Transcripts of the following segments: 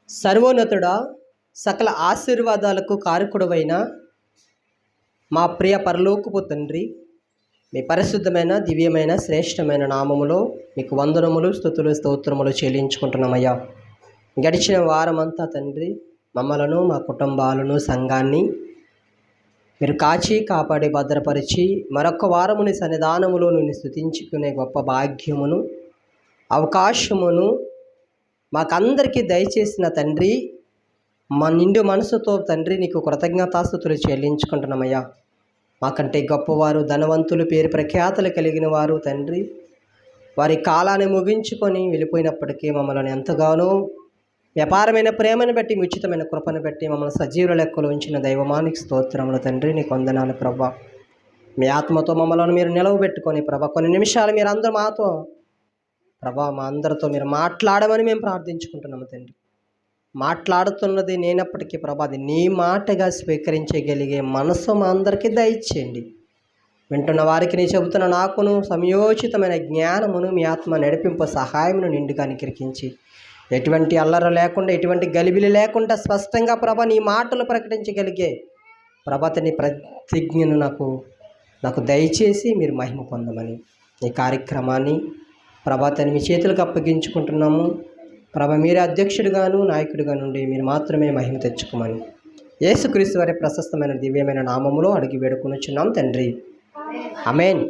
సర్వోన్నతుడా, సకల ఆశీర్వాదాలకు కారకుడవైన మా ప్రియ పరలోకపు తండ్రి, మీ పరిశుద్ధమైన దివ్యమైన శ్రేష్టమైన నామములో మీకు వందనములు, స్తుతులు, స్తోత్రములు చెల్లించుకుంటున్నామయ్యా. గడిచిన వారమంతా తండ్రి మమ్మలను, మా కుటుంబాలను, సంఘాన్ని మీరు కాచి కాపాడి భద్రపరిచి మరొక వారముని సన్నిధానములో నిన్ను స్తుతించుకునే గొప్ప భాగ్యమును, అవకాశమును మాకందరికీ దయచేసిన తండ్రి, మా నిండు మనసుతో తండ్రి నీకు కృతజ్ఞతాస్తుతులు చెల్లించుకుంటున్నామయ్యా. మాకంటే గొప్పవారు, ధనవంతులు, పేరు ప్రఖ్యాతలు కలిగిన వారు తండ్రి వారి కాలాన్ని ముగించుకొని వెళ్ళిపోయినప్పటికీ మమ్మల్ని ఎంతగానో వ్యాపారమైన ప్రేమను బట్టి, ఉచితమైన కృపను బట్టి మమ్మల్ని సజీవుల లెక్కలో ఉంచిన దైవమానికి స్తోత్రములు తండ్రి. నీకు వందనాలు ప్రభా. మీ ఆత్మతో మమ్మల్ని మీరు నిలవబెట్టుకొని ప్రభా, కొన్ని నిమిషాలు మీరు అందరూ మాతో ప్రభా, మా అందరితో మీరు మాట్లాడమని మేము ప్రార్థించుకుంటున్నాము తండ్రి. మాట్లాడుతున్నది నేనప్పటికీ ప్రభా, అది నీ మాటగా స్వీకరించగలిగే మనసు మా అందరికీ దయచేయండి. వింటున్న వారికి నీ చెబుతున్న నాకును సమయోచితమైన జ్ఞానమును మీ ఆత్మ నడిపింపు సహాయమును నిండుగా అనుగ్రహించి, ఎటువంటి అల్లర లేకుండా, ఎటువంటి గలిబిలి లేకుండా స్పష్టంగా ప్రభా నీ మాటలు ప్రకటించగలిగే ప్రభాతని ప్రతిజ్ఞను నాకు దయచేసి మీరు మహిమ పొందమని ఈ కార్యక్రమాన్ని ప్రభాతని మీ చేతులకు అప్పగించుకుంటున్నాము. ప్రభ మీరే అధ్యక్షుడిగాను నాయకుడిగా నుండి మీరు మాత్రమే మహిమ తెచ్చుకోమని యేసుక్రీస్తు వారి ప్రశస్తమైన దివ్యమైన నామములో అడిగి వేడుకొనుచున్నాం తండ్రి, ఆమేన్.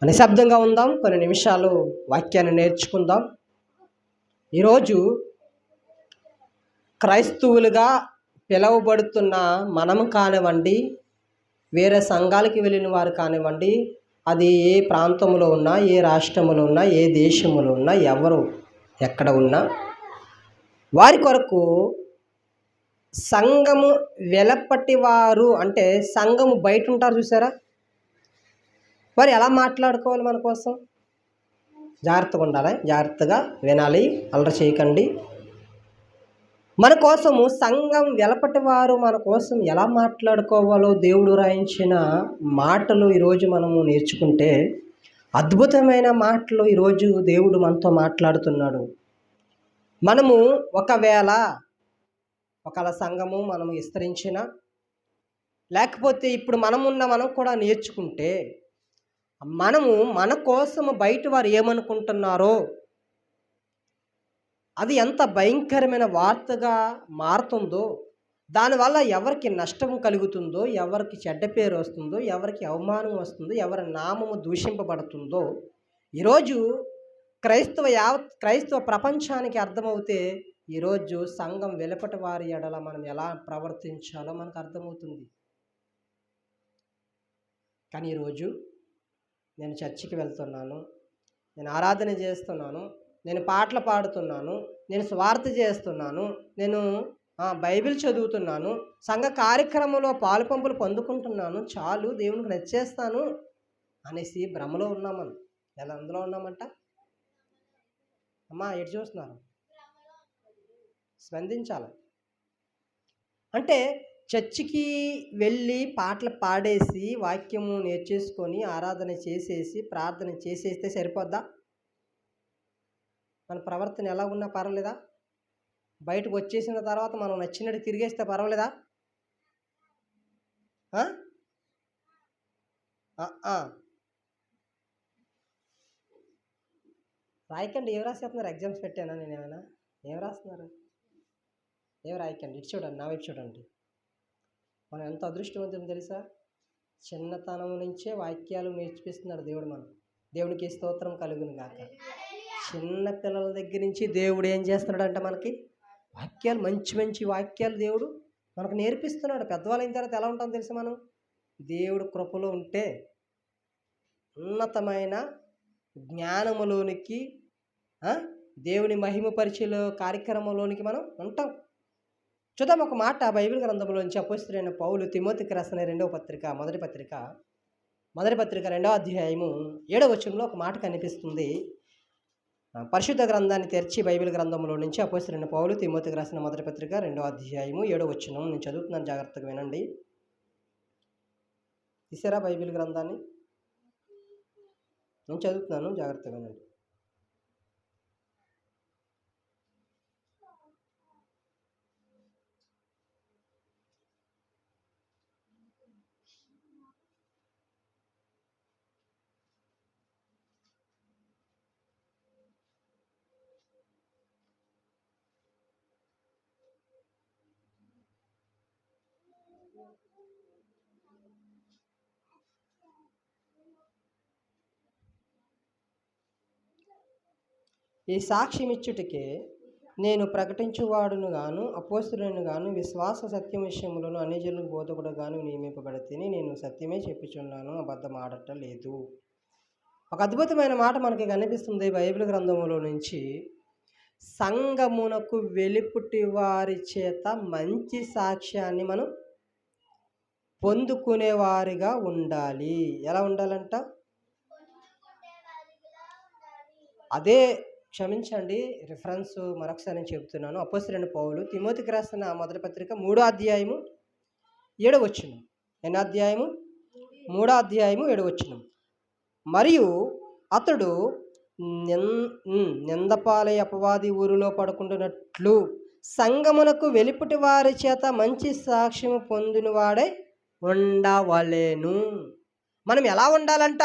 నిశ్శబ్దంగా ఉందాం, కొన్ని నిమిషాలు వాక్యాన్ని నేర్చుకుందాం. ఈరోజు క్రైస్తవులుగా పిలువబడుతున్న మనం కానివ్వండి, వేరే సంఘాలకి వెళ్ళిన వారు కానివ్వండి, అది ఏ ప్రాంతంలో ఉన్నా, ఏ రాష్ట్రంలో ఉన్నా, ఏ దేశంలో ఉన్నా, ఎవరు ఎక్కడ ఉన్నా వారి కొరకు సంఘము వెలపటి వారు, అంటే సంఘము బయట ఉంటారు చూసారా, వారు ఎలా మాట్లాడుకోవాలి మన కోసం? జాగ్రత్తగా ఉండాలి, జాగ్రత్తగా వినాలి, అల్లరి చేయకండి. మన కోసము సంఘం వెలపటి వారు మన కోసం ఎలా మాట్లాడుకోవాలో దేవుడు రాయించిన మాటలు ఈరోజు మనము నేర్చుకుంటే, అద్భుతమైన మాటలు ఈరోజు దేవుడు మనతో మాట్లాడుతున్నాడు. మనము ఒకవేళ సంఘము మనము విస్తరించిన, లేకపోతే ఇప్పుడు మనం కూడా నేర్చుకుంటే, మనము మన కోసము బయట వారు ఏమనుకుంటున్నారో అది ఎంత భయంకరమైన వార్తగా మారుతుందో, దానివల్ల ఎవరికి నష్టం కలుగుతుందో, ఎవరికి చెడ్డ పేరు వస్తుందో, ఎవరికి అవమానం వస్తుందో, ఎవరి నామము దూషింపబడుతుందో ఈరోజు క్రైస్తవ ప్రపంచానికి అర్థమవుతే, ఈరోజు సంఘం వెలుపటి వారి ఎడల మనం ఎలా ప్రవర్తించాలో మనకు అర్థమవుతుంది. కానీ ఈరోజు నేను చర్చికి వెళ్తున్నాను, నేను ఆరాధన చేస్తున్నాను, నేను పాటలు పాడుతున్నాను, నేను స్వార్థ చేస్తున్నాను, నేను బైబిల్ చదువుతున్నాను, సంఘ కార్యక్రమంలో పాలుపంపులు పొందుకుంటున్నాను, చాలు దేవునికి నచ్చేస్తాను అనేసి భ్రమలో ఉన్నామని. ఎలా అందులో ఉన్నామంట? అమ్మా ఎటు చూస్తున్నారు? స్పందించాలి. అంటే చర్చికి వెళ్ళి పాటలు పాడేసి, వాక్యము నేర్చేసుకొని, ఆరాధన చేసేసి, ప్రార్థన చేసేస్తే సరిపోద్దా? మన ప్రవర్తన ఎలా ఉన్నా పర్వాలేదా? బయటకు వచ్చేసిన తర్వాత మనం నచ్చినట్టు తిరిగేస్తే పర్వాలేదా? రాయకండి. ఏం రాసేస్తున్నారు? ఎగ్జామ్స్ పెట్టానా నేను ఏమైనా? ఏం రాస్తున్నారు? ఏం రాయకండి. ఇటు చూడండి, నా వైపు చూడండి. మనం ఎంత అదృష్టవంతం తెలుసా? చిన్నతనం నుంచే వాక్యాలు నేర్పిస్తున్నాడు దేవుడు. దేవుడికి స్తోత్రం కలుగును గాక. చిన్న పిల్లల దగ్గర నుంచి దేవుడు ఏం చేస్తున్నాడంటే మనకి వాక్యాలు, మంచి మంచి వాక్యాలు దేవుడు మనకు నేర్పిస్తున్నాడు. పెద్దవాళ్ళైన తర్వాత ఎలా ఉంటాం తెలుసా? మనం దేవుడు కృపలో ఉంటే ఉన్నతమైన జ్ఞానములోనికి, దేవుని మహిమపరిచే కార్యక్రమంలోనికి మనం ఉంటాం. చూద్దాం ఒక మాట బైబిల్ గ్రంథంలోంచి. అపోస్తలుడైన పౌలు తిమోతికి రాసిన మొదటి పత్రిక 2వ అధ్యాయము 7వ వచనంలో ఒక మాట కనిపిస్తుంది. పరిశుద్ధ గ్రంథాన్ని తెరిచి బైబిల్ గ్రంథంలో నుంచి అపోస్తలుడైన పౌలు తిమోతికి రాసిన మొదటి పత్రిక 2వ అధ్యాయము 7వ వచనం నేను చదువుతున్నాను, జాగ్రత్తగా వినండి. తీసారా బైబిల్ గ్రంథాన్ని? నేను చదువుతున్నాను, జాగ్రత్తగా వినండి. ఈ సాక్ష్యం ఇచ్చుటకే నేను ప్రకటించువాడును గాను అపోస్తులను గాను విశ్వాస సత్యం విషయములను అన్యజనులకు బోధకుడు గాను నియమింపబడితేనే నేను సత్యమే చెప్పుచున్నాను, అబద్ధం ఆడట లేదు. ఒక అద్భుతమైన మాట మనకి కనిపిస్తుంది బైబిల్ గ్రంథంలో నుంచి. సంఘమునకు వెలుపుటి వారి చేత మంచి సాక్ష్యాన్ని మనం పొందుకునేవారిగా ఉండాలి. ఎలా ఉండాలంట? అదే క్షమించండి, రిఫరెన్స్ మరొకసారి నేను చెప్తున్నాను. అపోస్తలుడైన పౌలు తిమోతికి రాసిన మొదటి పత్రిక 3వ అధ్యాయము 7వ వచనం. ఎన్నో అధ్యాయము? 3వ అధ్యాయము 7వ వచనం. మరియు అతడు నిందపాలై అపవాది ఊరిలో పడుకుంటున్నట్లు సంఘమునకు వెలుపటి వారి చేత మంచి సాక్ష్యము పొందినవాడై ఉండవలెను. మనం ఎలా ఉండాలంట?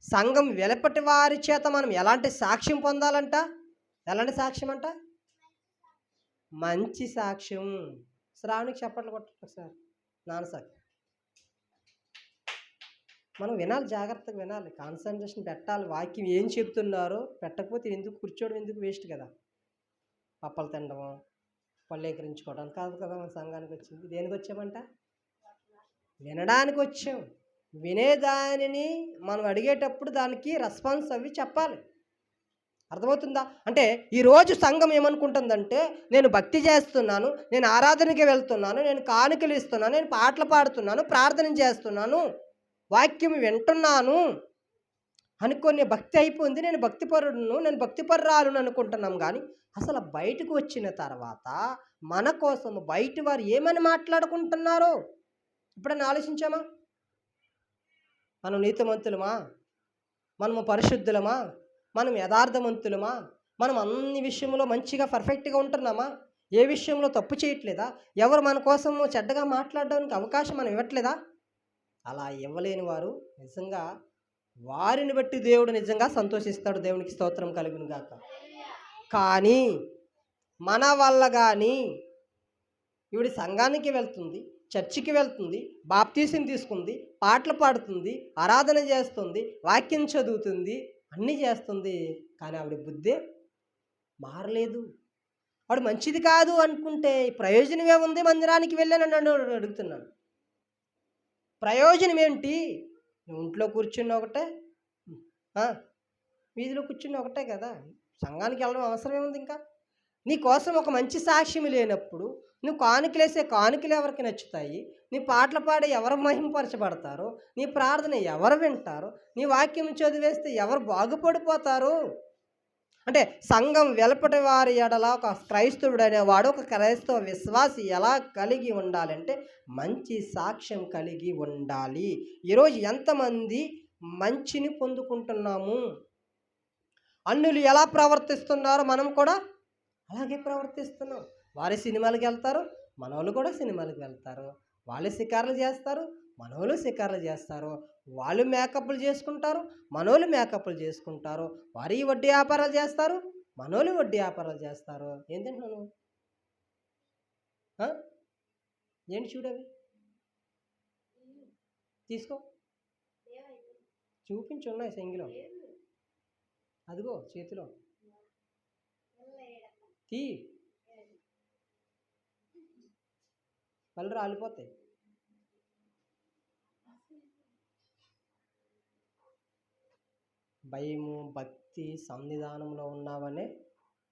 సంఘం వెలుపటి వారి చేత మనం ఎలాంటి సాక్ష్యం పొందాలంట? ఎలాంటి సాక్ష్యం అంట? మంచి సాక్ష్యం. శ్రావణికి చప్పట్లు కొట్టండి సార్. నాన్నసార్ మనం వినాలి, జాగ్రత్తగా వినాలి, కాన్సన్ట్రేషన్ పెట్టాలి. వాక్యం ఏం చెప్తున్నారో పెట్టకపోతే ఎందుకు కూర్చోవడం, ఎందుకు వేస్ట్ కదా. పప్పలు తినడము, పళ్ళు ఎకరించుకోవడానికి కాదు కదా మన సంఘానికి వచ్చింది. దేనికి వచ్చామంట? వినడానికి వచ్చాం. వినేదానిని మనం అడిగేటప్పుడు దానికి రెస్పాన్స్ అవి చెప్పాలి. అర్థమవుతుందా? అంటే ఈరోజు సంఘం ఏమనుకుంటుందంటే, నేను భక్తి చేస్తున్నాను, నేను ఆరాధనకి వెళ్తున్నాను, నేను కానుకలు ఇస్తున్నాను, నేను పాటలు పాడుతున్నాను, ప్రార్థన చేస్తున్నాను, వాక్యం వింటున్నాను అనుకొని భక్తి అయిపోయింది, నేను భక్తిపరుడును, నేను భక్తిపరురాలను అనుకుంటున్నాం. కానీ అసలు బయటకు వచ్చిన తర్వాత మన కోసం బయట వారు ఏమని మాట్లాడుకుంటున్నారో ఇప్పుడన్నా ఆలోచించామా? మనం నీతిమంతులమా? మనము పరిశుద్ధులమా? మనం యథార్థవంతులమా? మనం అన్ని విషయంలో మంచిగా పర్ఫెక్ట్గా ఉంటున్నామా? ఏ విషయంలో తప్పు చేయట్లేదా? ఎవరు మన కోసం చెడ్డగా మాట్లాడడానికి అవకాశం మనం ఇవ్వట్లేదా? అలా ఇవ్వలేని వారు నిజంగా వారిని బట్టి దేవుడు నిజంగా సంతోషిస్తాడు. దేవునికి స్తోత్రం కలుగును గాక. కానీ మన వల్ల కానీ ఈవిడ సంఘానికి వెళ్తుంది, చర్చికి వెళ్తుంది, బాప్తీసం తీసుకుంది, పాటలు పాడుతుంది, ఆరాధన చేస్తుంది, వాక్యం చదువుతుంది, అన్నీ చేస్తుంది. కానీ ఆవిడ బుద్ధే మారలేదు. ఆవిడ మంచిది కాదు అనుకుంటే ప్రయోజనమే ఉంది? మందిరానికి వెళ్ళానని అడుగుతున్నాను. ప్రయోజనం ఏంటి? నువ్వు ఇంట్లో కూర్చున్న ఒకటే, వీధిలో కూర్చున్న ఒకటే కదా. సంఘానికి వెళ్ళడం అవసరం ఏముంది? ఇంకా నీ కోసం ఒక మంచి సాక్ష్యం లేనప్పుడు నువ్వు కానుకలేసే కానుకలు ఎవరికి నచ్చుతాయి? నీ పాటలు పాడి ఎవరు మహిమపరచబడతారు? నీ ప్రార్థన ఎవరు వింటారు? నీ వాక్యం చదివేస్తే ఎవరు బాగుపడిపోతారు? అంటే సంఘం వెలుపటి వారి ఎడల ఒక క్రైస్తవుడు అనేవాడు, ఒక క్రైస్తవ విశ్వాసి ఎలా కలిగి ఉండాలంటే మంచి సాక్ష్యం కలిగి ఉండాలి. ఈరోజు ఎంతమంది మంచిని పొందుకుంటున్నాము? అన్యులు ఎలా ప్రవర్తిస్తున్నారో మనం కూడా అలాగే ప్రవర్తిస్తున్నాం. వారి సినిమాలకు వెళ్తారు, మనోళ్ళు కూడా సినిమాలకు వెళ్తారు. వాళ్ళు షికారులు చేస్తారు, మనోళ్ళు షికారులు చేస్తారు. వాళ్ళు మేకప్లు చేసుకుంటారు, మనోళ్ళు మేకప్లు చేసుకుంటారు. వారి వడ్డీ వ్యాపారాలు చేస్తారు, మనోళ్ళు వడ్డీ వ్యాపారాలు చేస్తారు. ఏం తింటున్నాను? ఏంటి చూడవి? తీసుకో, చూపించు. ఉన్నాయి సెంగిలో, అదిగో చేతిలో తీ. కళ్ళు రాలిపోతాయి. భయము, భక్తి, సన్నిధానంలో ఉన్నావనే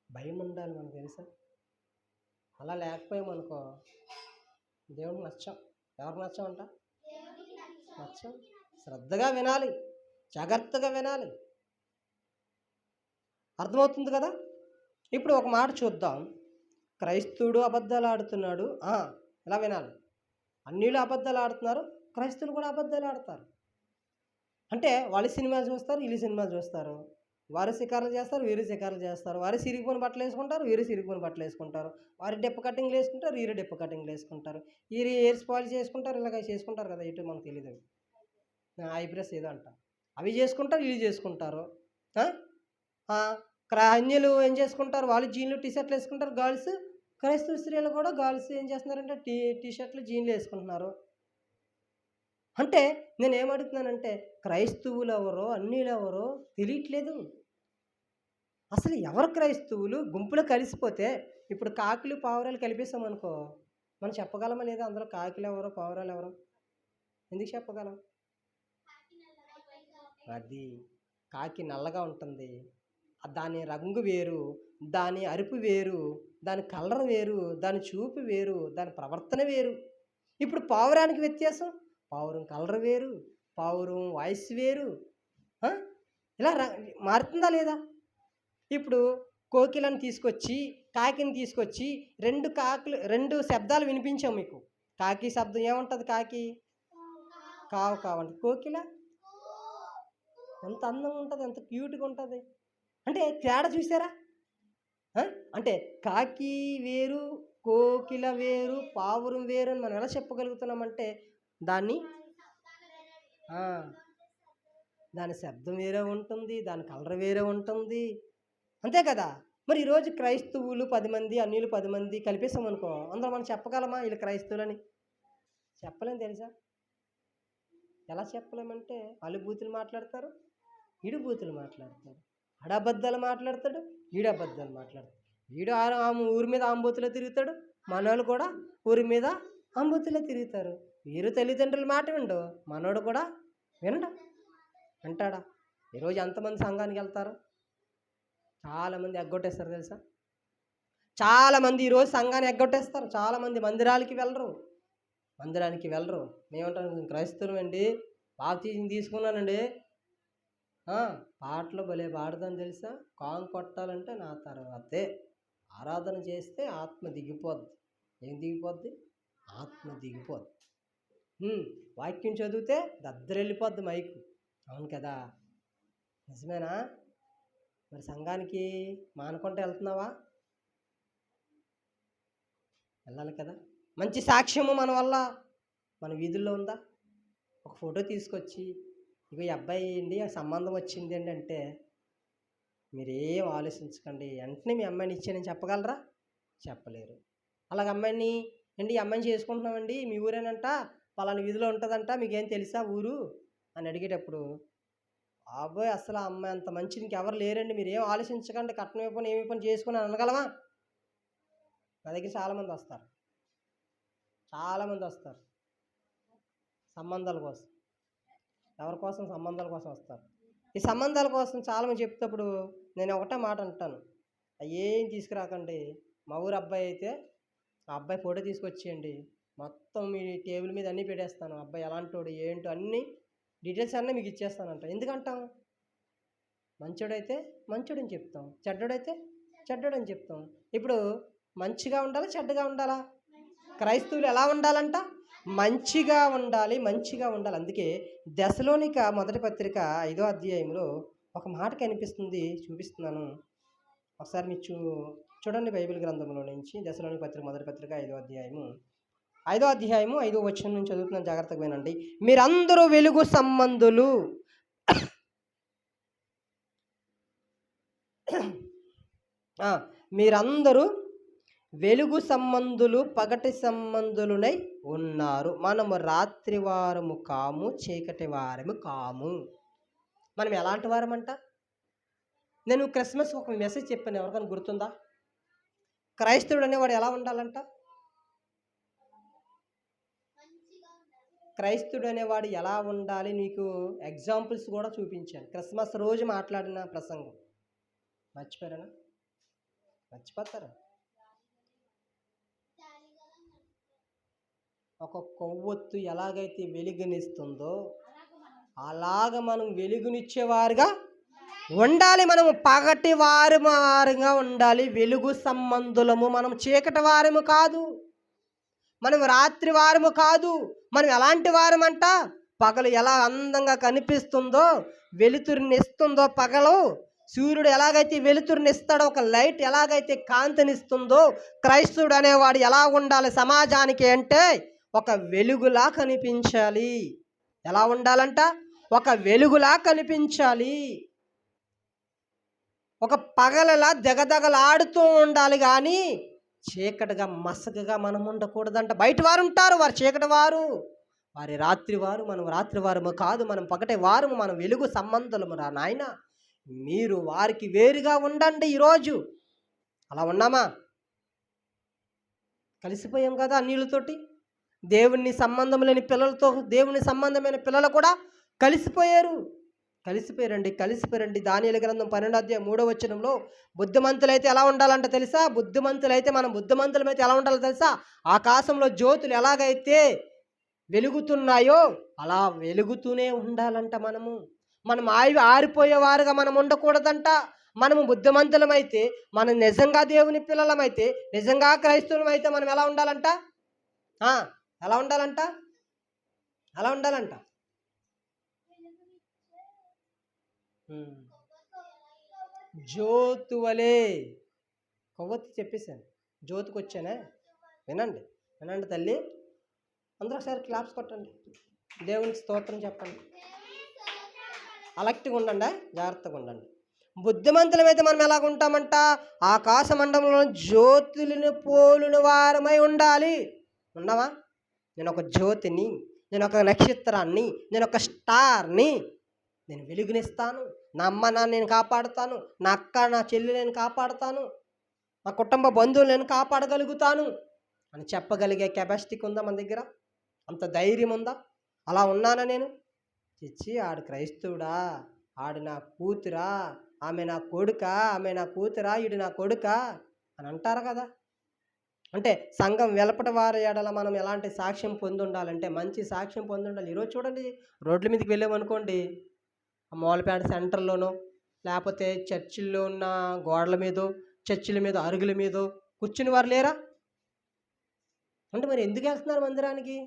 భయం ఉండాలి మనకు, తెలుసా? అలా లేకపోయామనుకో దేవుడికి నచ్చం. ఎవరికి నచ్చమంట? నచ్చం. శ్రద్ధగా వినాలి, జాగ్రత్తగా వినాలి. అర్థమవుతుంది కదా? ఇప్పుడు ఒక మాట చూద్దాం. క్రైస్తవుడు అబద్ధాలు ఆడుతున్నాడు, ఎలా వినాలి? అన్యులు అబద్ధాలు ఆడుతున్నారు, క్రైస్తవులు కూడా అబద్ధాలు ఆడతారు. అంటే వాళ్ళు సినిమాలు చూస్తారు, వీళ్ళు సినిమాలు చూస్తారు. వారు షికారులు చేస్తారు, వీరు షికారులు చేస్తారు. వారు సిరిగిపోయిన బట్టలు వేసుకుంటారు, వీరు సిరిగిపోయిన బట్టలు వేసుకుంటారు. వారి డెప్ప కటింగ్లు వేసుకుంటారు, వీరు డెప్ప కటింగ్లు వేసుకుంటారు. వీరు హెయిర్ స్పాయిల్ చేసుకుంటారు, ఇలాగ చేసుకుంటారు కదా. ఇటు మనకు తెలియదు. ఐబ్రస్ ఏదో అంట, అవి చేసుకుంటారు, వీళ్ళు చేసుకుంటారు. అన్యులు ఏం చేసుకుంటారు? వాళ్ళు జీన్లు టీషర్ట్లు వేసుకుంటారు, గర్ల్స్ క్రైస్తవ స్త్రీలు కూడా గర్ల్స్ ఏం చేస్తున్నారంటే టీ షర్ట్లు జీన్లు వేసుకుంటున్నారు. అంటే నేను ఏమడుగుతున్నానంటే క్రైస్తవులు ఎవరో అన్యులు ఎవరో తెలియట్లేదు. అసలు ఎవరు క్రైస్తవులు? గుంపులో కలిసిపోతే ఇప్పుడు కాకులు పావురాలు కలిపేసామనుకో, మనం చెప్పగలమా లేదా అందులో కాకులు ఎవరో పావురాలు ఎవరో? ఎందుకు చెప్పగలం? అది కాకి నల్లగా ఉంటుంది, దాని రంగు వేరు, దాని అరుపు వేరు, దాని కలర్ వేరు, దాని చూపు వేరు, దాని ప్రవర్తన వేరు. ఇప్పుడు పావురానికి వ్యత్యాసం, పావురం కలర్ వేరు, పావురం వాయిస్ వేరు. ఆ? ఇలా మారుతుందా లేదా? ఇప్పుడు కోకిలను తీసుకొచ్చి కాకిని తీసుకొచ్చి రెండు శబ్దాలు వినిపించాం మీకు. కాకి శబ్దం ఏముంటుంది? కాకి కావు కావండి. కోకిల ఎంత అందంగా ఉంటుంది, ఎంత క్యూట్గా ఉంటుంది. అంటే తేడా చూసారా? అంటే కాకి వేరు, కోకిల వేరు, పావురం వేరు అని మనం ఎలా చెప్పగలుగుతున్నామంటే దాని శబ్దం వేరే ఉంటుంది, దాని కలర్ వేరే ఉంటుంది, అంతే కదా. మరి ఈరోజు క్రైస్తవులు 10 మంది, అన్యులు 10 మంది కలిపేసాం అనుకో, అందులో మనం చెప్పగలమా వీళ్ళు క్రైస్తవులని? చెప్పలేం. తెలుసా ఎలా చెప్పలేమంటే వాళ్ళు బూతులు మాట్లాడతారు, ఈడు బూతులు మాట్లాడతాడు, ఆడబద్దాలు మాట్లాడతాడు, ఈడు అబద్ధాలు మాట్లాడతాడు, ఈడు ఊరి మీద ఆంబూతులో తిరుగుతాడు, మనోళ్ళు కూడా ఊరి మీద ఆంబూతులో తిరుగుతారు. వీరు తల్లిదండ్రుల మాట విండు, మనోడు కూడా వింటాడా? ఈరోజు ఎంతమంది సంఘానికి వెళ్తారు? చాలామంది ఎగ్గొట్టేస్తారు తెలుసా. చాలామంది ఈరోజు సంఘాన్ని ఎగ్గొట్టేస్తారు. చాలామంది మందిరానికి వెళ్ళరు. మేమంటాం క్రైస్తవులు అండి, బాప్తిజం తీసుకున్నానండి, పాటలు భలే పాడతాను తెలుసా, కాంగ్ కొట్టాలంటే నా తర్వాతే. ఆరాధన చేస్తే ఆత్మ దిగిపోద్ది. ఏం దిగిపోద్ది? ఆత్మ దిగిపోద్ది. వాక్యం చదివితే దద్దరెళ్ళిపోద్ది మైకు. అవును కదా, నిజమేనా? మరి సంఘానికి మానకుంటే వెళ్తున్నావా? వెళ్ళాలి కదా. మంచి సాక్ష్యము మన వల్ల మన వీధుల్లో ఉందా? ఒక ఫోటో తీసుకొచ్చి ఇగో ఈ అబ్బాయి అండి ఆ సంబంధం వచ్చింది అండి అంటే మీరేం ఆలోచించకండి, వెంటనే మీ అమ్మాయిని ఇచ్చానని చెప్పగలరా? చెప్పలేరు. అలాగ అమ్మాయిని ఈ అమ్మాయిని చేసుకుంటున్నామండి, మీ ఊరేనంట, పలానా వీధిలో ఉంటుందంట, మీకేం తెలుసా ఊరు అని అడిగేటప్పుడు అబ్బాయి అసలు ఆ అమ్మాయి అంత మంచి ఇంకెవరు లేరండి, మీరు ఏం ఆలోచించకండి, కట్నం ఇవ్వని ఏమి పని చేసుకుని అనగలమా? నా దగ్గర చాలామంది వస్తారు సంబంధాల కోసం. ఎవరి కోసం? సంబంధాల కోసం వస్తారు. ఈ సంబంధాల కోసం చాలామంది చెప్తేప్పుడు నేను ఒకటే మాట అంటాను, ఏం తీసుకురాకండి. మా ఊరు అబ్బాయి అయితే ఆ అబ్బాయి ఫోటో తీసుకొచ్చేయండి, మొత్తం మీ టేబుల్ మీద అన్నీ పెట్టేస్తాను, అబ్బాయి ఎలాంటోడు ఏంటో అన్నీ డీటెయిల్స్ అన్నీ మీకు ఇచ్చేస్తానంట. ఎందుకంటాం? మంచోడైతే మంచోడని చెప్తాం, చెడ్డోడైతే చెడ్డోడని చెప్తాం. ఇప్పుడు మంచిగా ఉండాలా చెడ్డగా ఉండాలా? క్రైస్తవులు ఎలా ఉండాలంట? మంచిగా ఉండాలి. అందుకే దశలోనిక మొదటి పత్రిక 5వ అధ్యాయంలో ఒక మాట కనిపిస్తుంది, చూపిస్తున్నాను ఒకసారి మీరు చూడండి. బైబిల్ గ్రంథంలో నుంచి దశలోనిక పత్రిక మొదటి పత్రిక 5వ అధ్యాయము 5వ వచనం నుంచి చదువుతున్నాను, జాగ్రత్తగా వినండి. మీరందరూ వెలుగు సంబంధులు, మీరందరూ వెలుగు సంబంధులు, పగటి సంబంధులునై ఉన్నారు. మనము రాత్రి వారము కాము, చీకటి వారము కాము. మనం ఎలాంటి వారమంట? నేను క్రిస్మస్ ఒక మెసేజ్ చెప్పాను, ఎవరికైనా గుర్తుందా? క్రైస్తవుడు అనేవాడు ఎలా ఉండాలంట? క్రైస్తవుడు అనేవాడు ఎలా ఉండాలి నీకు ఎగ్జాంపుల్స్ కూడా చూపించాను. క్రిస్మస్ రోజు మాట్లాడిన ప్రసంగం మర్చిపోయారా? మర్చిపోతారా? ఒక కొవ్వొత్తు ఎలాగైతే వెలుగునిస్తుందో అలాగ మనం వెలుగునిచ్చేవారుగా ఉండాలి. మనము పగటి వారుగా ఉండాలి, వెలుగు సంబంధులము. మనం చీకటి వారము కాదు, మనం రాత్రి వారము కాదు. మనం ఎలాంటి వారమంట? పగలు ఎలా అందంగా కనిపిస్తుందో, వెలుతురునిస్తుందో, పగలు సూర్యుడు ఎలాగైతే వెలుతురునిస్తాడో, ఒక లైట్ ఎలాగైతే కాంతినిస్తుందో, క్రైస్తవుడు అనేవాడు ఎలా ఉండాలి సమాజానికి అంటే ఒక వెలుగులా కనిపించాలి. ఎలా ఉండాలంట? ఒక వెలుగులా కనిపించాలి. ఒక పగలలా దగదగలాడుతూ ఉండాలి, కానీ చీకటిగా మసకగా మనం ఉండకూడదంట. బయట వారు ఉంటారు, వారు చీకటి వారు, వారి రాత్రి వారు, మనం రాత్రి వారము కాదు, మనం పగటి వారము, మనం వెలుగు సంబంధులము రా నాయన. మీరు వారికి వేరుగా ఉండండి. ఈరోజు అలా ఉన్నామా? కలిసిపోయాం కదా నీళ్ళతోటి. దేవుని సంబంధం లేని పిల్లలతో దేవుని సంబంధమైన పిల్లలు కూడా కలిసిపోయారు. కలిసిపోయారండి. దానియేలు గ్రంథం 12:3 బుద్ధిమంతులైతే ఎలా ఉండాలంట తెలుసా? మనం బుద్ధిమంతులమైతే ఎలా ఉండాలో తెలుసా? ఆకాశంలో జ్యోతులు ఎలాగైతే వెలుగుతున్నాయో అలా వెలుగుతూనే ఉండాలంట. మనం ఆరిపోయేవారుగా మనం ఉండకూడదంట. మనము బుద్ధిమంతులమైతే, మనం నిజంగా దేవుని పిల్లలమైతే, నిజంగా క్రైస్తవులమైతే మనం ఎలా ఉండాలంట? ఎలా ఉండాలంట? అలా ఉండాలంట. జ్యోతి వలే. కొవ్వొత్తి చెప్పేశాను, జ్యోతికి వచ్చానే. వినండి తల్లి, అందరూ ఒకసారి క్లాప్స్ కొట్టండి, దేవునికి స్తోత్రం చెప్పండి. అలర్ట్గా ఉండండి, జాగ్రత్తగా ఉండండి. బుద్ధిమంతులమైతే మనం ఎలాగ ఉంటామంట? ఆకాశ మండలంలో జ్యోతులను పోలిన వారమై ఉండాలి. ఉండవా? నేను ఒక జ్యోతిని, నేను ఒక నక్షత్రాన్ని, నేను ఒక స్టార్ని, నేను వెలుగునిస్తాను. నా అమ్మ నాన్న నేను కాపాడుతాను, నా అక్క నా చెల్లి నేను కాపాడుతాను, నా కుటుంబ బంధువులు నేను కాపాడగలుగుతాను అని చెప్పగలిగే కెపాసిటీకి ఉందా మన దగ్గర? అంత ధైర్యం ఉందా? అలా ఉన్నానా నేను? ఆడు క్రైస్తవుడా, ఆడు నా కూతురా, ఆమె నా కొడుకా, ఆమె నా కూతురా, ఈడు నా కొడుకా అని అంటారు కదా. అంటే సంఘం వెలపట వారి ఎడల మనం ఎలాంటి సాక్ష్యం పొంది ఉండాలంటే మంచి సాక్ష్యం పొంది ఉండాలి. ఈరోజు చూడండి, రోడ్ల మీదకి వెళ్ళామనుకోండి, మూలపేట సెంటర్లోనో లేకపోతే చర్చిల్లో ఉన్న గోడల మీదో, చర్చిల మీద అరుగుల మీదో కూర్చుని వారు లేరా? అంటే మరి ఎందుకు వెళ్తున్నారు మందిరానికి?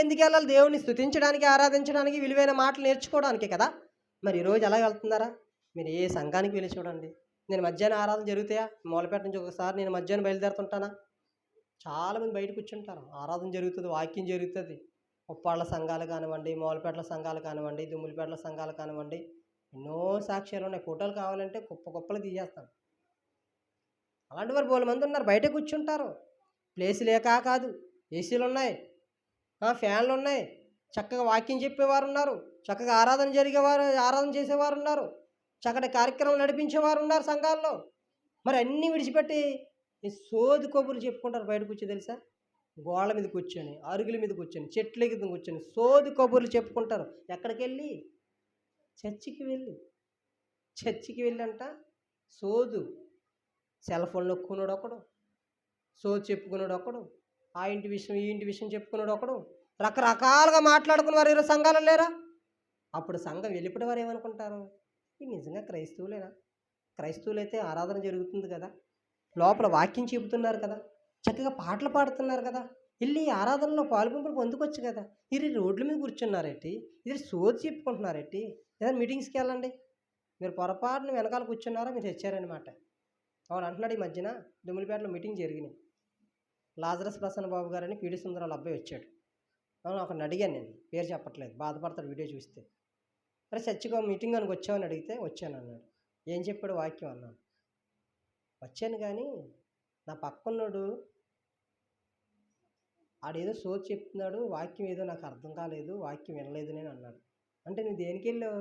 ఎందుకు వెళ్ళాలి? దేవుని స్తుతించడానికి, ఆరాధించడానికి, విలువైన మాటలు నేర్చుకోవడానికే కదా. మరి ఈరోజు ఎలా వెళ్తున్నారా? మీరు ఏ సంఘానికి వెళ్ళి చూడండి. నేను మధ్యాహ్నం ఆరాధన జరుగుతాయా? మూలపేట నుంచి ఒకసారి నేను మధ్యాహ్నం బయలుదేరుతుంటానా? చాలామంది బయట కూర్చుంటారు, ఆరాధన జరుగుతుంది, వాక్యం జరుగుతుంది. ఉప్పాళ్ళ సంఘాలు కానివ్వండి, మూలపేటల సంఘాలు కానివ్వండి, దుమ్ములపేటల సంఘాలు కానివ్వండి, ఎన్నో సాక్ష్యాలు ఉన్నాయి. ఫోటోలు కావాలంటే కుప్పలు తీసేస్తాను. అలాంటి వారు బోల మంది ఉన్నారు, బయట కూర్చుంటారు. ప్లేస్ లేక కాదు, ఏసీలు ఉన్నాయి, ఫ్యాన్లు ఉన్నాయి, చక్కగా వాక్యం చెప్పేవారు ఉన్నారు, చక్కగా ఆరాధన చేసేవారు ఉన్నారు, చక్కటి కార్యక్రమం నడిపించేవారు ఉన్నారు సంఘాల్లో. మరి అన్నీ విడిచిపెట్టి ఈ సోది కబుర్లు చెప్పుకుంటారు బయట కూర్చో. తెలుసా? గోళ్ళ మీద కూర్చొని, అరుగుల మీద కూర్చొని, చెట్ల మీద కూర్చొని సోది కబుర్లు చెప్పుకుంటారు. ఎక్కడికి వెళ్ళి? చర్చికి వెళ్ళి అంట సోదు. సెల్ ఫోన్ నొక్కున్నాడు ఒకడు, సోది చెప్పుకున్నాడు ఒకడు, ఆ ఇంటి విషయం ఈ ఇంటి విషయం చెప్పుకున్నాడు ఒకడు, రకరకాలుగా మాట్లాడుకున్నవారు ఈరోజు సంఘాలు లేరా? అప్పుడు సంఘం వెళ్ళిపోయిన వారు ఏమనుకుంటారు? ఇది నిజంగా క్రైస్తవులేనా? క్రైస్తవులైతే ఆరాధన జరుగుతుంది కదా, లోపల వాక్యం చెబుతున్నారు కదా, చక్కగా పాటలు పాడుతున్నారు కదా, వెళ్ళి ఆరాధనలో పాల్గొంపులు పొందుకోవచ్చు కదా. ఇది రోడ్ల మీద కూర్చున్నారేంటి? ఇది సోది చెప్పుకుంటున్నారేంటి? ఏదైనా మీటింగ్స్కి వెళ్ళండి, మీరు పొరపాటున వెనకాల కూర్చున్నారా, మీరు తెచ్చారనమాట. అవును అంటున్నాడు. ఈ మధ్యన దుమ్ములపేటలో మీటింగ్ జరిగినాయి. లాజరస్ ప్రసన్న బాబు గారని పీడి సుందరాల అబ్బాయి వచ్చాడు. అవును, ఒకరిని అడిగాను, నేను పేరు చెప్పట్లేదు, బాధపడతాడు వీడియో చూస్తే. అరే చర్చిగా మీటింగ్ అని వచ్చామని అడిగితే వచ్చాను అన్నాడు. ఏం చెప్పాడు వాక్యం అన్నాడు. వచ్చాను కానీ నా పక్కన్నాడు ఆడేదో సోది చెప్తున్నాడు, వాక్యం ఏదో నాకు అర్థం కాలేదు, వాక్యం వినలేదు నేను అన్నాడు. అంటే నువ్వు దేనికి వెళ్ళావు?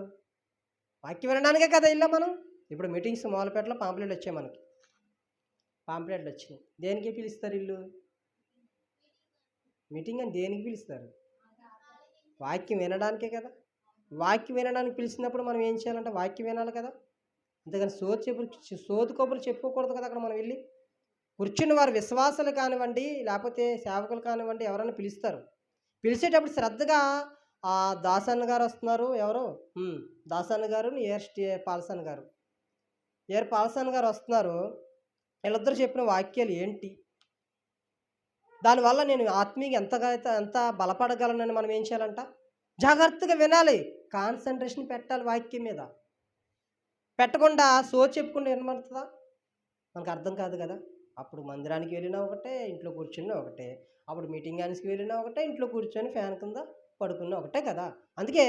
వాక్యం వినడానికే కదా వెళ్ళాం మనం. ఇప్పుడు మీటింగ్స్ మూలపేటలో పాంప్లెట్లు వచ్చాయి, మనకి పాంప్లెట్లు వచ్చినాయి. దేనికి పిలుస్తారు వీళ్ళు? మీటింగ్ అని దేనికి పిలుస్తారు? వాక్యం వినడానికే కదా. వాక్యం వినడానికి పిలిచినప్పుడు మనం ఏం చేయాలంటే వాక్యం వినాలి కదా. అంతేగాని సోది కబుర్లు చెప్పుకోకూడదు కదా. అక్కడ మనం వెళ్ళి కూర్చుని వారు విశ్వాసాలు కానివ్వండి, లేకపోతే సేవకులు కానివ్వండి, ఎవరైనా పిలుస్తారు. పిలిచేటప్పుడు శ్రద్ధగా ఆ దాసన్న గారు వస్తున్నారు, ఎవరు దాసన్న గారు, పాల్సన్ గారు వస్తున్నారు. వీళ్ళిద్దరు చెప్పిన వాక్యాలు ఏంటి, దానివల్ల నేను ఆత్మీయంగా ఎంత బలపడగలనని మనం ఏం చేయాలంట? జాగ్రత్తగా వినాలి, కాన్సన్ట్రేషన్ పెట్టాలి వాక్యం మీద. పెట్టకుండా చెప్పుకుంటూ వినబడుతుందా? మనకు అర్థం కాదు కదా. అప్పుడు మందిరానికి వెళ్ళినా ఒకటే, ఇంట్లో కూర్చున్నా ఒకటే. అప్పుడు మీటింగ్ హాల్స్కి వెళ్ళినా ఒకటే, ఇంట్లో కూర్చొని ఫ్యాన్ కింద పడుకున్నా ఒకటే కదా. అందుకే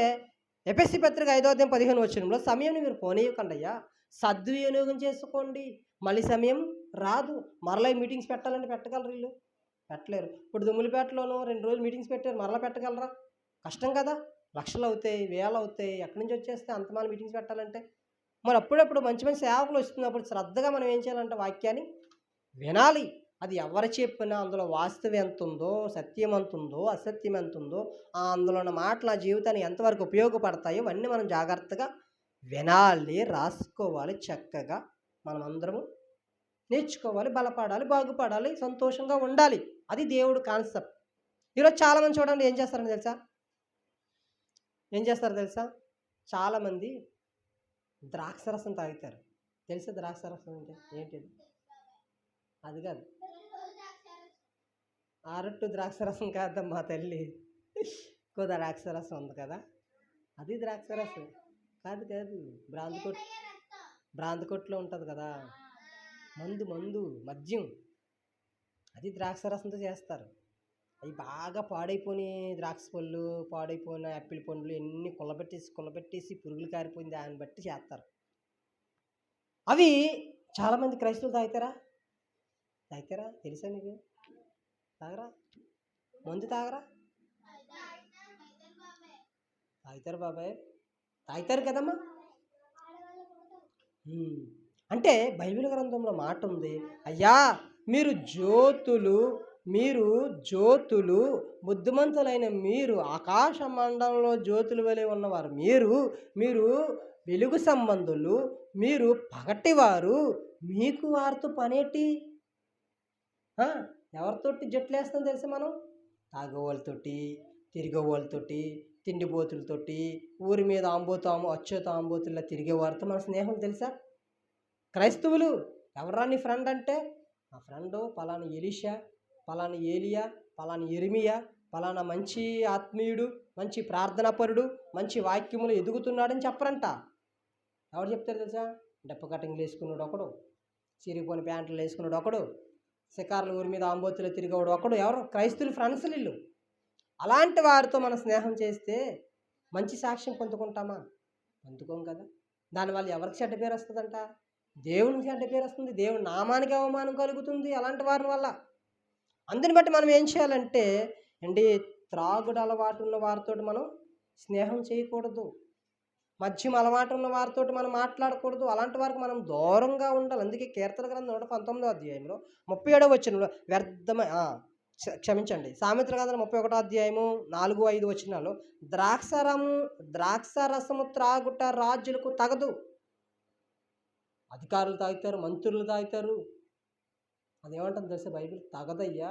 ఎఫెసీ పత్రిక 5:15 సమయం మీరు పోనీయకండి అయ్యా, సద్వినియోగం చేసుకోండి. మళ్ళీ సమయం రాదు. మరలా ఈ మీటింగ్స్ పెట్టాలంటే పెట్టగలరు వీళ్ళు? పెట్టలేరు. ఇప్పుడు దుమ్ములపేటలోనూ 2 రోజులు మీటింగ్స్ పెట్టారు. మరలా పెట్టగలరా? కష్టం కదా! లక్షలు అవుతాయి, వేలు అవుతాయి. ఎక్కడి నుంచి వచ్చేస్తాయి అంతమంది మీటింగ్స్ పెట్టాలంటే? మరి అప్పుడప్పుడు మంచి మంచి సేవకులు వస్తున్నప్పుడు శ్రద్ధగా మనం ఏం చేయాలంటే వాక్యాన్ని వినాలి. అది ఎవరు చెప్పినా అందులో వాస్తవం ఎంత ఉందో, సత్యం ఎంత ఉందో, అసత్యం ఎంత ఉందో, అందులో ఉన్న మాటలు ఆ జీవితానికి ఎంతవరకు ఉపయోగపడతాయో అవన్నీ మనం జాగ్రత్తగా వినాలి, రాసుకోవాలి. చక్కగా మనం అందరము నేర్చుకోవాలి, బలపడాలి, బాగుపడాలి, సంతోషంగా ఉండాలి. అది దేవుడు కాన్సెప్ట్. ఈరోజు చాలామంది చూడండి ఏం చేస్తారని తెలుసా? ఏం చేస్తారో తెలుసా? చాలామంది ద్రాక్షరసం తాగుతారు. తెలుసా ద్రాక్షరసం అంటే ఏంటిది? అది కాదు, అరట్టు ద్రాక్షరసం కాదమ్మా తల్లి. ఇంకో ద్రాక్షరసం ఉంది కదా, అది ద్రాక్షరసం కాదు. కాదు, బ్రాంతి కొట్లో ఉంటుంది కదా, మందు మద్యం, అది ద్రాక్షరసంతో చేస్తారు. అవి బాగా పాడైపోయిన ద్రాక్ష పళ్ళు, పాడైపోయిన యాపిల్ పండ్లు ఎన్ని కుళ్ళబెట్టేసి పురుగులు కారిపోయిన దాన్ని బట్టి చేస్తారు. అవి చాలామంది క్రైస్తవులు తాగుతారా? తెలుసా మీకు? తాగరా? మందు తాగరా? తాగుతారు బాబాయ్, తాగుతారు కదమ్మా. అంటే బైబిల్ గ్రంథంలో మాట ఉంది, అయ్యా మీరు జ్యోతులు బుద్ధిమంతులైన మీరు, ఆకాశ మండలంలో జ్యోతుల వలె ఉన్నవారు మీరు వెలుగు సంబంధులు, మీరు పగటివారు, మీకు వారితో పనేటి? ఎవరితోటి జట్లేస్తాం తెలుసా మనం? తాగేవాళ్ళతోటి, తిరిగేవాళ్ళతోటి, తిండిబోతులతోటి, ఊరి మీద అచ్చేత ఆంబోతుల్లా తిరిగేవారితో మన స్నేహం తెలుసా? క్రైస్తవులు ఎవరా నీ ఫ్రెండ్ అంటే, ఆ ఫ్రెండు పలానా ఎలీషా, పలానా ఏలియా, పలానా ఎరిమియా, పలానా మంచి ఆత్మీయుడు, మంచి ప్రార్థనాపరుడు, మంచి వాక్యములు ఎదుగుతున్నాడని చెప్పరంట. ఎవరు చెప్తారు తెలుసా? డెప్ప కటింగ్లు వేసుకున్నాడు ఒకడు, చిరిగిపోయిన ప్యాంట్లు వేసుకున్నాడు ఒకడు, శికారుల ఊరి మీద ఆంబోతులు తిరిగేవాడు ఒకడు. ఎవరు? క్రైస్తవులు ఫ్రెండ్స్ వీళ్ళు. అలాంటి వారితో మనం స్నేహం చేస్తే మంచి సాక్ష్యం పొందుకుంటామా? పొందుకోం కదా. దానివల్ల ఎవరికి చెడ్డ పేరు వస్తుందంట? దేవునికి చెడ్డ పేరు వస్తుంది, దేవుని నామానికి అవమానం కలుగుతుంది అలాంటి వారి వల్ల. అందుని బట్టి మనం ఏం చేయాలంటే త్రాగుడు అలవాటు ఉన్న వారితో మనం స్నేహం చేయకూడదు, మద్యం అలవాటు ఉన్న వారితో మనం మాట్లాడకూడదు. అలాంటి వారికి మనం దూరంగా ఉండాలి. అందుకే కీర్తన గ్రంథం 119వ అధ్యాయంలో 37వ వచనంలో సామెతల గ్రంథం 31వ అధ్యాయము 4-5 వచనాల్లో ద్రాక్షరసము త్రాగుట రాజులకు తగదు. అధికారులు తాగుతారు, మంత్రులు తాగుతారు. అదేమంటుంది తెలుసా బైబిల్? తగదయ్యా,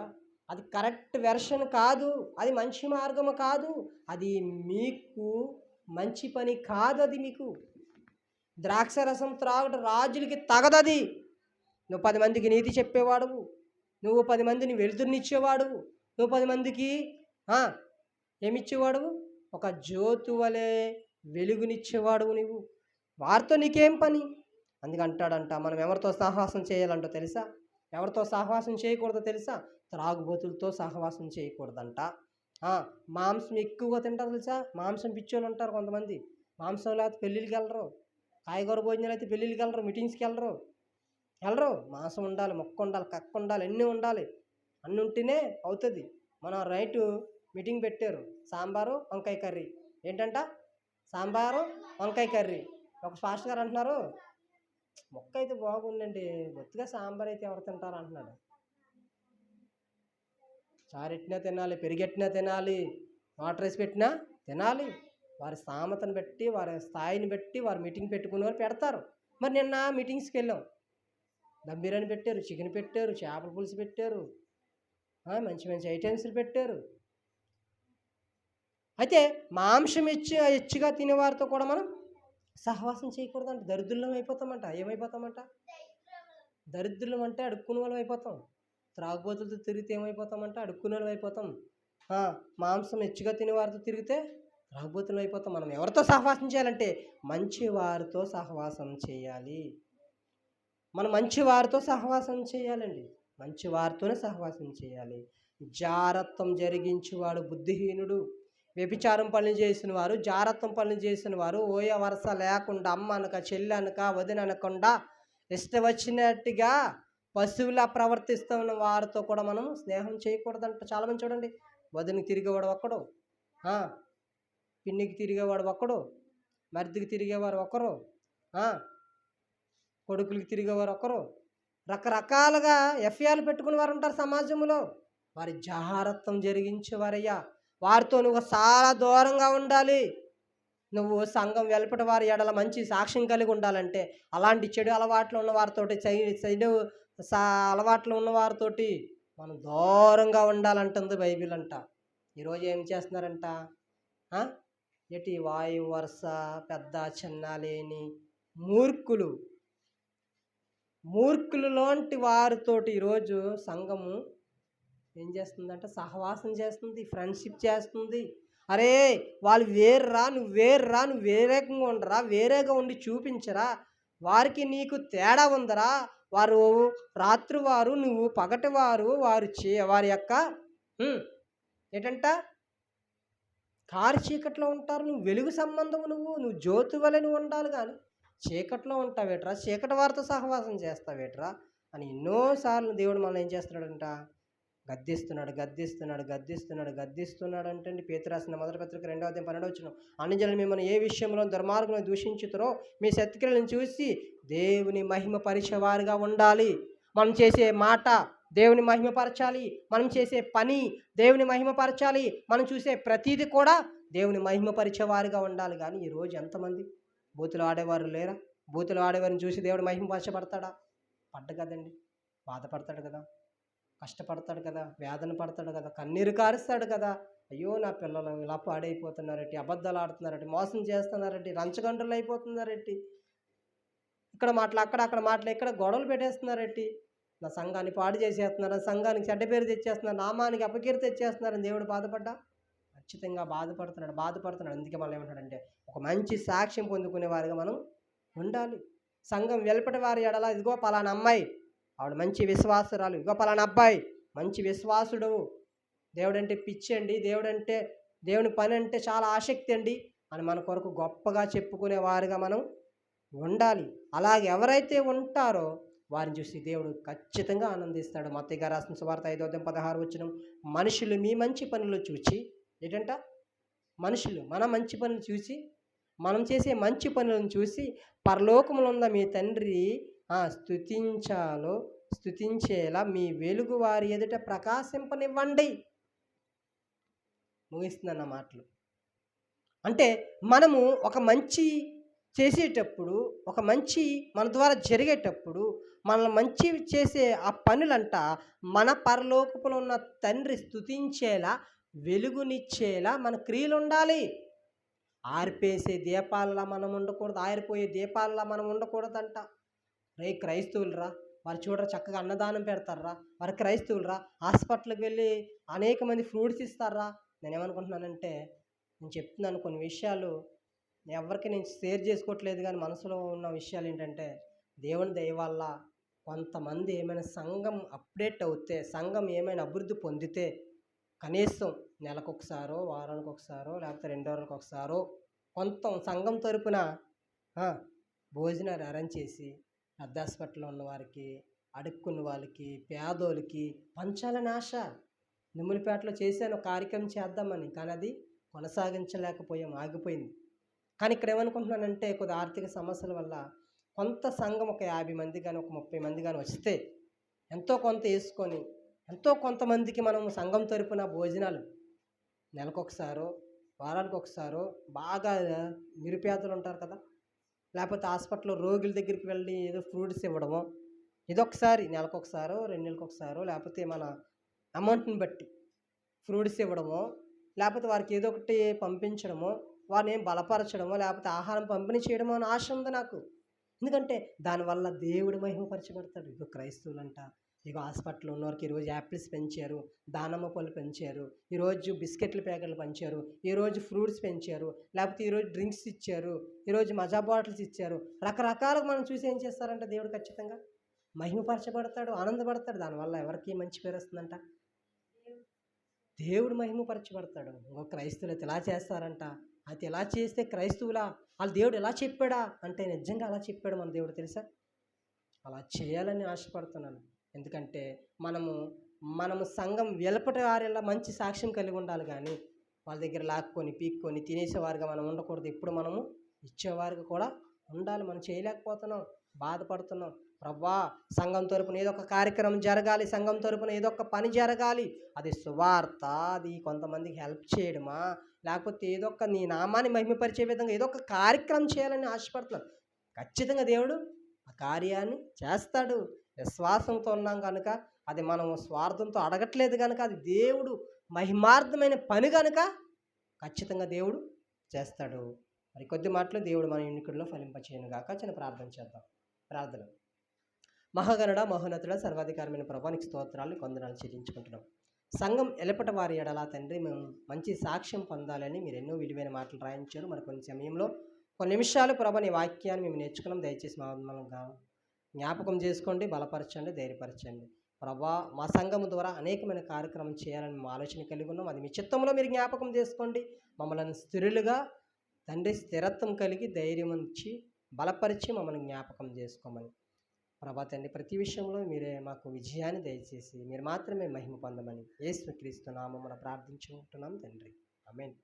అది కరెక్ట్ వెర్షన్ కాదు, అది మంచి మార్గము కాదు, అది మీకు మంచి పని కాదు. అది మీకు ద్రాక్షరసం త్రాగుట రాజులకి తగదది. నువ్వు 10 మందికి నీతి చెప్పేవాడువు, నువ్వు 10 మందిని వెలుతురునిచ్చేవాడువు, నువ్వు 10 మందికి ఏమిచ్చేవాడువు? ఒక జ్యోతి వలె వెలుగునిచ్చేవాడువు నువ్వు. వారితో నీకేం పని? అందుకంటాడంట మనం ఎవరితో సహవాసం చేయాలంటో తెలుసా? ఎవరితో సహవాసం చేయకూడదో తెలుసా? త్రాగుబోతులతో సహవాసం చేయకూడదంట. మాంసం ఎక్కువగా తింటారు తెలుసా? మాంసం పిచ్చోళ్ళు ఉంటారు కొంతమంది. మాంసం లేకపోతే పెళ్ళిళ్ళకి వెళ్ళరు, కాయగూర భోజనాలు అయితే పెళ్ళిళ్ళకి వెళ్ళరు, మీటింగ్స్కి వెళ్ళరు. మాంసం ఉండాలి, మొక్క ఉండాలి, కక్క ఉండాలి, అన్నీ ఉండాలి. అన్నీ ఉంటేనే అవుతుంది. మన రైటు మీటింగ్ పెట్టారు, సాంబారు వంకాయ కర్రీ. ఏంటంట? సాంబారు వంకాయ కర్రీ. ఒక ఫాస్ట్ గారు అంటున్నారు, మొక్క అయితే బాగుందండి, బొత్తిగా సాంబార్ అయితే ఎవరు తింటారు అంటున్నాడు. చారెట్టినా తినాలి, పెరిగెట్టినా తినాలి, వాటర్ వేసి పెట్టినా తినాలి. వారి సామతను బట్టి, వారి స్థాయిని బట్టి వారు మీటింగ్ పెట్టుకునే వారు పెడతారు. మరి నిన్న మీటింగ్స్కి వెళ్ళాం, దమ్ బిర్యానీ పెట్టారు, చికెన్ పెట్టారు, చేపల పులుసు పెట్టారు, మంచి మంచి ఐటమ్స్లు పెట్టారు. అయితే మాంసం హెచ్చుగా తినేవారితో కూడా మనం సహవాసం చేయకూడదంట. దరిద్రులం అయిపోతామంట. ఏమైపోతామంట? దరిద్రులం అంటే అడుక్కునే వాళ్ళం అయిపోతాం. త్రాగుబోతులతో తిరిగితే ఏమైపోతామంటే అడుక్కునే వాళ్ళం అయిపోతాం. మాంసం హెచ్చుగా తినేవారితో తిరిగితే త్రాగుబోతులం అయిపోతాం. మనం ఎవరితో సహవాసం చేయాలంటే మంచి వారితో సహవాసం చేయాలి. మనం మంచి వారితో సహవాసం చేయాలండి, మంచి వారితోనే సహవాసం చేయాలి. జారత్వం జరిగించేవాడు బుద్ధిహీనుడు, వ్యభిచారం పనులు చేసిన వారు, జారత్వం పనులు చేసిన వారు, ఓయ వరస లేకుండా అమ్మ అనక చెల్లి అనక వదిన అనకుండా ఇష్టం వచ్చినట్టుగా పశువులా ప్రవర్తిస్తున్న వారితో కూడా మనం స్నేహం చేయకూడదంట. చాలామంది చూడండి, వదినకి తిరిగేవాడు ఒక్కడు, పిన్నికి తిరిగేవాడు ఒక్కడు, మరిదికి తిరిగేవారు ఒకరు, కొడుకులకి తిరిగేవారు ఒకరు, రకరకాలుగా ఎఫ్ఐఆర్లు పెట్టుకుని వారు ఉంటారు సమాజంలో. వారి జారత్వం జరిగించేవారయ్యా. వారితో నువ్వు చాలా దూరంగా ఉండాలి. నువ్వు సంఘం వెలుపటి వారి ఎడల మంచి సాక్ష్యం కలిగి ఉండాలంటే అలాంటి చెడు అలవాట్లు ఉన్న వారితోటి చెడు అలవాట్లు ఉన్న వారితోటి మనం దూరంగా ఉండాలంటుంది బైబిల్ అంట. ఈరోజు ఏం చేస్తున్నారంట, ఎటి వాయు వరుస పెద్ద చిన్న లేని మూర్ఖులు లాంటి వారితోటి ఈరోజు సంఘము ఏం చేస్తుందంటే సహవాసం చేస్తుంది, ఫ్రెండ్షిప్ చేస్తుంది. అరే వాళ్ళు వేర్రా, నువ్వు వేరేగా ఉండరా, వేరేగా ఉండి చూపించరా, వారికి నీకు తేడా ఉందరా, వారు రాత్రి వారు, నువ్వు పగటి వారు, వారి యొక్క ఏంటంట కారు చీకట్లో ఉంటారు, నువ్వు వెలుగు సంబంధం, నువ్వు జ్యోతి వలె నువ్వు ఉండాలి, కానీ చీకట్లో ఉంటావేట్రా, చీకటి వారితో సహవాసం చేస్తావేట్రా అని ఎన్నోసార్లు దేవుడు మనం ఏం చేస్తున్నాడంట, గద్దిస్తున్నాడు అంటే పేతురు రాసిన మొదటి పత్రిక 2వ అధ్యాయం 12వ వచనం, అన్ని జనులు మిమ్మల్ని ఏ విషయంలో దుర్మార్గులను దూషించుతారో మీ సత్క్రియలను చూసి దేవుని మహిమ పరిచేవారుగా ఉండాలి. మనం చేసే మాట దేవుని మహిమపరచాలి, మనం చేసే పని దేవుని మహిమపరచాలి, మనం చూసే ప్రతీది కూడా దేవుని మహిమపరిచేవారుగా ఉండాలి. కానీ ఈరోజు ఎంతమంది బూతులు ఆడేవారు లేరా? బూతులు ఆడేవారిని చూసి దేవుడు మహిమపరచబడతాడా? కదండి, బాధపడతాడు కదా, కష్టపడతాడు కదా, వేదన పడతాడు కదా, కన్నీరు కారుస్తాడు కదా. అయ్యో నా పిల్లలు ఇలా పాడైపోతున్నారటి, అబద్ధాలు ఆడుతున్నారటి, మోసం చేస్తున్నారటి, రంచగంటలు అయిపోతున్నారటి, ఇక్కడ మాటలు అక్కడ మాటలు ఇక్కడ గొడవలు పెట్టేస్తున్నారటి, నా సంఘాన్ని పాడు చేసేస్తున్నారు, సంఘానికి చెడ్డ పేరు తెచ్చేస్తున్నారు, నామానికి అపకీర్తి తెచ్చేస్తున్నారని దేవుడు ఖచ్చితంగా బాధపడుతున్నాడు. అందుకే మనం ఏమంటాడంటే ఒక మంచి సాక్ష్యం పొందుకునే వారిగా మనం ఉండాలి. సంఘం వెలుపటి వారి ఎడల ఇదిగో పలానా అమ్మాయి ఆవిడ మంచి విశ్వాసురాలు, ఇదిగో పలానా అబ్బాయి మంచి విశ్వాసుడు, దేవుడంటే పిచ్చి అండి, దేవుని పని అంటే చాలా ఆసక్తి అండి అని మన కొరకు గొప్పగా చెప్పుకునే వారిగా మనం ఉండాలి. అలాగే ఎవరైతే ఉంటారో వారిని చూసి దేవుడు ఖచ్చితంగా ఆనందిస్తాడు. మత్తయి గారు రాసిన సువార్త 5వ అధ్యాయం 16వ వచనం, మనుషులు మీ మంచి పనులు చూచి, ఏంటంట, మనుషులు మన మంచి పనులు చూసి, మనం చేసే మంచి పనులను చూసి పరలోకములో ఉన్న మీ తండ్రి స్తుతించేలా మీ వెలుగు వారి ఎదుట ప్రకాశింపనివ్వండి. ముగిస్తుందన్న మాటలు. అంటే మనము ఒక మంచి చేసేటప్పుడు, ఒక మంచి మన ద్వారా జరిగేటప్పుడు, మనల్ని మంచి చేసే ఆ పనులంట మన పరలోకములో ఉన్న తండ్రి స్తుతించేలా, వెలుగునిచ్చేలా మన క్రియలు ఉండాలి. ఆర్పేసే దీపాలలా మనం ఉండకూడదు, ఆరిపోయే దీపాలలా మనం ఉండకూడదంట. క్రైస్తవులరా, వారు చూడరా చక్కగా అన్నదానం పెడతారా, వారు క్రైస్తవులరా, హాస్పిటల్కి వెళ్ళి అనేక మంది ఫ్రూట్స్ ఇస్తారా. నేనేమనుకుంటున్నానంటే, నేను చెప్తున్నాను కొన్ని విషయాలు ఎవరికి నేను షేర్ చేసుకోవట్లేదు, కానీ మనసులో ఉన్న విషయాలు ఏంటంటే, దేవుని దయ వల్ల కొంతమంది ఏమైనా సంఘం అప్డేట్ అవుతే, సంఘం ఏమైనా అభివృద్ధి పొందితే, కనీసం నెలకొకసారో, వారానికి ఒకసారో, లేకపోతే 2 రోజులకు ఒకసారో కొంత సంఘం తరపున భోజనాలు అరేంజ్ చేసి పెద్ద హాస్పిటల్లో ఉన్న వారికి, అడుక్కున్న వాళ్ళకి, పేదోళ్ళకి పంచాలని ఆశ. నిమ్ములపేటలో చేశాను కార్యక్రమం చేద్దామని, కానీ అది ఆగిపోయింది. కానీ ఇక్కడ ఏమనుకుంటున్నానంటే, కొద్ది ఆర్థిక సమస్యల వల్ల కొంత సంఘం ఒక 50 మంది కానీ, ఒక 30 మంది కానీ వస్తే ఎంతో కొంత వేసుకొని, ఎంతో కొంతమందికి మనం సంఘం తరపున భోజనాలు నెలకొకసారో, వారానికి ఒకసారో, బాగా నిరుపేదలు ఉంటారు కదా, లేకపోతే హాస్పిటల్లో రోగుల దగ్గరికి వెళ్ళి ఏదో ఫ్రూట్స్ ఇవ్వడమో, ఇదొకసారి నెలకొకసారో, 2 నెలలకు ఒకసారో, లేకపోతే మన అమౌంట్ని బట్టి ఫ్రూట్స్ ఇవ్వడమో, లేకపోతే వారికి ఏదో ఒకటి పంపించడమో, వారిని బలపరచడమో, లేకపోతే ఆహారం పంపిణీ చేయడమో అని ఆశ ఉంది నాకు. ఎందుకంటే దానివల్ల దేవుడు మహిమపరచబడతాడు. ఇగో క్రైస్తవులంట, ఇగో హాస్పిటల్లో ఉన్నవారికి ఈరోజు యాపిల్స్ పెంచారు, దానిమ్మ పళ్ళు పెంచారు, ఈరోజు బిస్కెట్ల ప్యాకెట్లు పంచారు, ఈరోజు ఫ్రూట్స్ పెంచారు, లేకపోతే ఈరోజు డ్రింక్స్ ఇచ్చారు, ఈరోజు మజా బాటిల్స్ ఇచ్చారు, రకరకాలుగా మనం చూసి ఏం చేస్తారంటే దేవుడు ఖచ్చితంగా మహిమపరచబడతాడు, ఆనందపడతాడు. దానివల్ల ఎవరికి మంచి పేరు వస్తుందంట, దేవుడు మహిమపరచబడతాడు. ఇంకో క్రైస్తవులు అయితే ఇలా చేస్తారంట, అయితే ఇలా చేస్తే క్రైస్తవులా, వాళ్ళ దేవుడు ఎలా చెప్పాడా అంటే నిజంగా అలా చెప్పాడు మన దేవుడు తెలుసా. అలా చేయాలని ఆశపడుతున్నాను. ఎందుకంటే మనము సంఘం వెలుపటి వారిలా మంచి సాక్ష్యం కలిగి ఉండాలి కానీ వాళ్ళ దగ్గర లాక్కొని పీక్కొని తినేసేవారుగా మనం ఉండకూడదు. ఎప్పుడు మనము ఇచ్చేవారుగా కూడా ఉండాలి. మనం చేయలేకపోతున్నాం, బాధపడుతున్నాం. ప్రభా, సంఘం తరపున ఏదో ఒక కార్యక్రమం జరగాలి, సంఘం తరపున ఏదో ఒక పని జరగాలి, అది సువార్త, అది కొంతమందికి హెల్ప్ చేయడమా, లేకపోతే ఏదో ఒక నీ నామాన్ని మహిమపరిచే విధంగా ఏదో ఒక కార్యక్రమం చేయాలని ఆశపడుతున్నాను. ఖచ్చితంగా దేవుడు ఆ కార్యాన్ని చేస్తాడు. విశ్వాసంతో ఉన్నాం కనుక, అది మనం స్వార్థంతో అడగట్లేదు కనుక, అది దేవుడు మహిమార్థమైన పని కనుక ఖచ్చితంగా దేవుడు చేస్తాడు. మరి కొద్ది మాటలు దేవుడు మన ఎన్నికల్లో ఫలింపచేయను గాక. చిన్న ప్రార్థన చేద్దాం. ప్రార్థన. మహాగణుడ, మహోన్నతుడ, సర్వాధికారమైన ప్రభానికి స్తోత్రాలు కొందనాలు చెల్లించుకుంటున్నాం. సంఘం ఎలపట వారి ఎడలా తండ్రి మేము మంచి సాక్ష్యం పొందాలని మీరు ఎన్నో విలువైన మాటలు రాయించారు. మరి కొన్ని సమయంలో కొన్ని నిమిషాలు ప్రభా నీ వాక్యాన్ని మేము నేర్చుకున్నాం. దయచేసి మనం జ్ఞాపకం చేసుకోండి, బలపరచండి, ధైర్యపరచండి. ప్రభా, మా సంఘం ద్వారా అనేకమైన కార్యక్రమం చేయాలని మా ఆలోచన కలిగి ఉన్నాం. అది మీ చిత్తంలో మీరు జ్ఞాపకం చేసుకోండి. మమ్మల్ని స్థిరులుగా తండ్రి స్థిరత్వం కలిగి ధైర్యం ఇచ్చి బలపరిచి మమ్మల్ని జ్ఞాపకం చేసుకోమని ప్రభా తండ్రి, ప్రతి విషయంలో మీరే మాకు విజయాన్ని దయచేసి మీరు మాత్రమే మహిమ పొందమని యేసుక్రీస్తు నామమున ప్రార్థించుకుంటున్నాం తండ్రి. ఆమేన్.